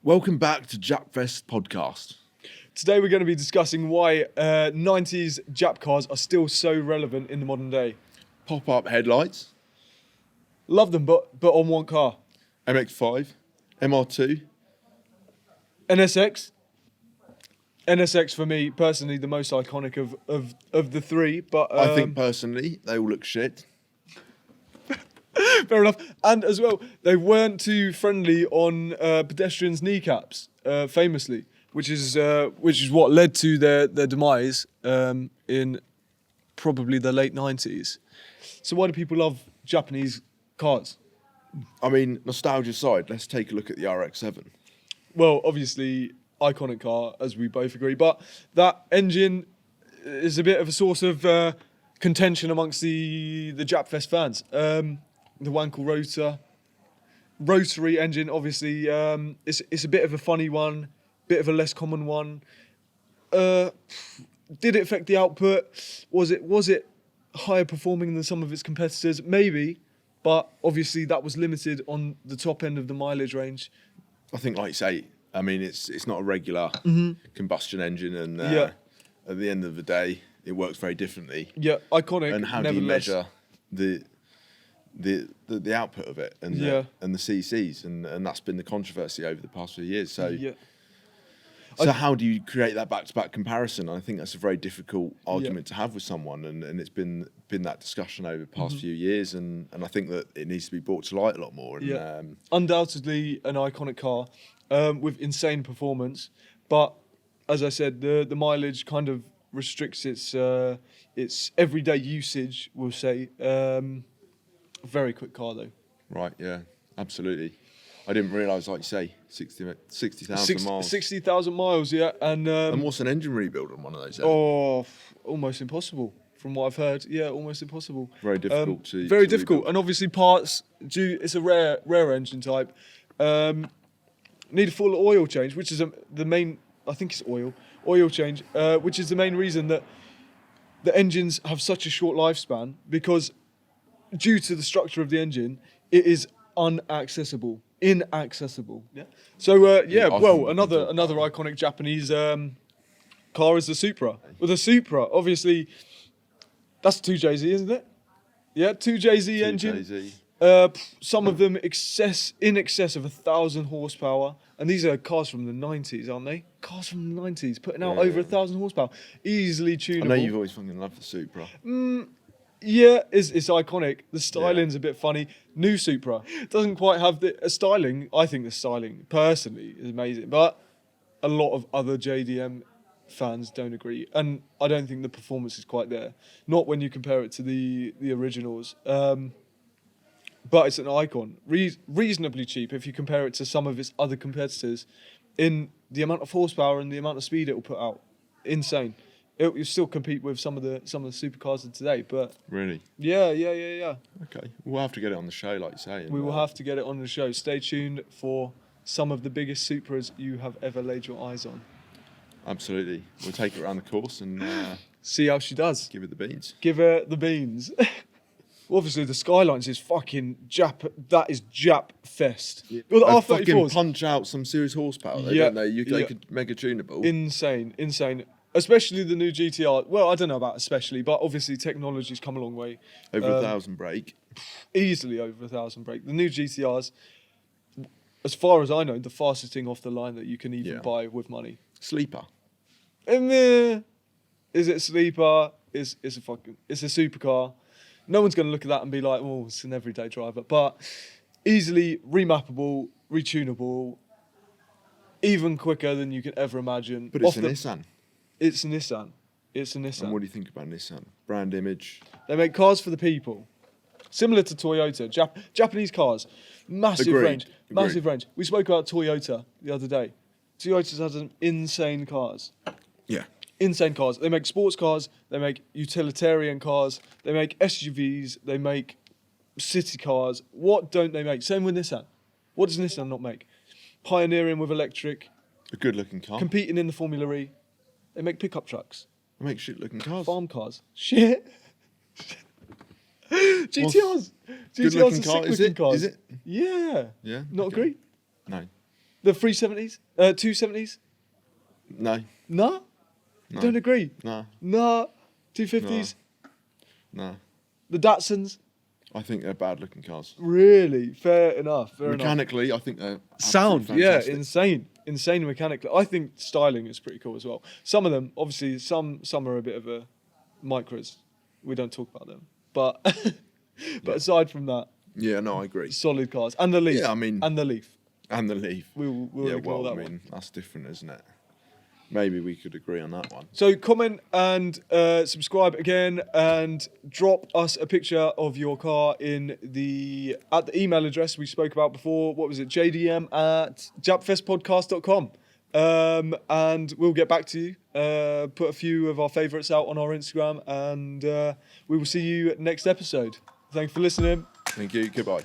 Welcome back to Japfest podcast. Today we're going to be discussing why 90s Jap cars are still so relevant in the modern day. Pop-up headlights, Love them, but on one car. MX-5, MR2. NSX. NSX for me, personally, the most iconic of the three. But I think personally, they all look shit. fair enough. And as well, they weren't too friendly on pedestrians' kneecaps, famously, which is what led to their demise in probably the late 90s. So why do people love Japanese cars? I mean, nostalgia aside, let's take a look at the RX-7. Well, obviously, iconic car, as we both agree, but that engine is a bit of a source of contention amongst the Japfest fans. The Wankel rotary engine, obviously, it's a bit of a funny one, bit of a less common one. Did it affect the output? Was it higher performing than some of its competitors? Maybe, but obviously that was limited on the top end of the mileage range. I think, like you say, I mean, it's not a regular combustion engine, and Yeah. at the end of the day, it works very differently. Yeah, iconic. And how do you nevertheless. measure the output of it and Yeah. and the CCs, and that's been the controversy over the past few years. So. Yeah. So how do you create that back-to-back comparison? I think that's a very difficult argument to have with someone, and it's been that discussion over the past few years, and I think that it needs to be brought to light a lot more. And, Yeah. Undoubtedly an iconic car with insane performance, but as I said, the mileage kind of restricts its everyday usage, we'll say. Very quick car though. Right, yeah, absolutely. I didn't realise, like you say, 60,000 miles. 60,000 miles, yeah. And what's an engine rebuild on one of those? Almost impossible. From what I've heard, yeah, almost impossible. Very difficult Very to difficult, rebuild. and obviously parts. It's a rare engine type. Need a full oil change, which is the main. I think it's oil change, which is the main reason that the engines have such a short lifespan, because due to the structure of the engine, it is inaccessible. Yeah. So Yeah, I think we can talk another iconic Japanese car is the Supra. Well, the Supra, obviously, that's 2JZ, isn't it? Yeah, 2JZ engine. Jay-Z. Some of them in excess of 1,000 horsepower, and these are cars from the 90s, aren't they? Cars from the 90s putting out over 1,000 horsepower, easily I tunable. know you've always fucking loved the Supra. Yeah, it's iconic. The styling's a bit funny. New Supra doesn't quite have the styling. I think the styling, personally, is amazing. But a lot of other JDM fans don't agree. And I don't think the performance is quite there. Not when you compare it to the originals. But it's an icon. Reasonably cheap if you compare it to some of its other competitors in the amount of horsepower and the amount of speed it will put out. Insane. It will still compete with some of the supercars of today, but Really? yeah. Okay. We'll have to get it on the show, like you say. and, We will have to get it on the show. Stay tuned for some of the biggest Supras you have ever laid your eyes on. Absolutely. We'll take it around the course and See how she does. give it the beans. Give her the beans. Obviously, the Skylines is fucking Jap. That is Japfest. Well, the They fucking R34s, punch out some serious horsepower, though, Yeah, don't they? They yeah. could mega tunable. insane. Especially the new GTR. Well, I don't know about especially, but obviously technology's come a long way. Over 1,000 brake. Easily over 1,000 brake. The new GTRs, as far as I know, the fastest thing off the line that you can even buy with money. Sleeper. Is it sleeper? It's a supercar. No one's going to look at that and be like, oh, it's an everyday driver. But easily remappable, retunable, even quicker than you can ever imagine. But it's a Nissan. It's a Nissan. And what do you think about Nissan? Brand image. They make cars for the people. Similar to Toyota. Japanese cars. Massive Agreed. range. Agreed. Massive range. We spoke about Toyota the other day. Toyota's had some insane cars. Yeah. Insane cars. They make sports cars. They make utilitarian cars. They make SUVs. They make city cars. What don't they make? Same with Nissan. What does Nissan not make? Pioneering with electric. A good looking car. Competing in the Formula E. They make pickup trucks. They make shit looking cars. Farm cars. Shit. GTRs. Good GTRs looking are car. sick looking cars. Is it? Yeah. Yeah. Not okay. agree? No. The 370s? 270s? No, No? no, Don't agree? no, No. 250s? no. The Datsuns? I think they're bad-looking cars. Really? Fair enough. Fair enough. Mechanically, I think they're Sound, absolutely yeah, fantastic. insane mechanically. I think styling is pretty cool as well. Some of them, obviously, some are a bit of a micros. We don't talk about them, but Yeah. aside from that, Yeah, no, I agree. solid cars. And the Leaf. Yeah, I mean- and the Leaf. And the Leaf. We'll Yeah, ignore well, that I mean, one. that's different, isn't it? Maybe we could agree on that one. So comment and subscribe again, and drop us a picture of your car at the email address we spoke about before. What was it? JDM@japfestpodcast.com. And we'll get back to you. Put a few of our favourites out on our Instagram, and we will see you next episode. Thanks for listening. Thank you. Goodbye.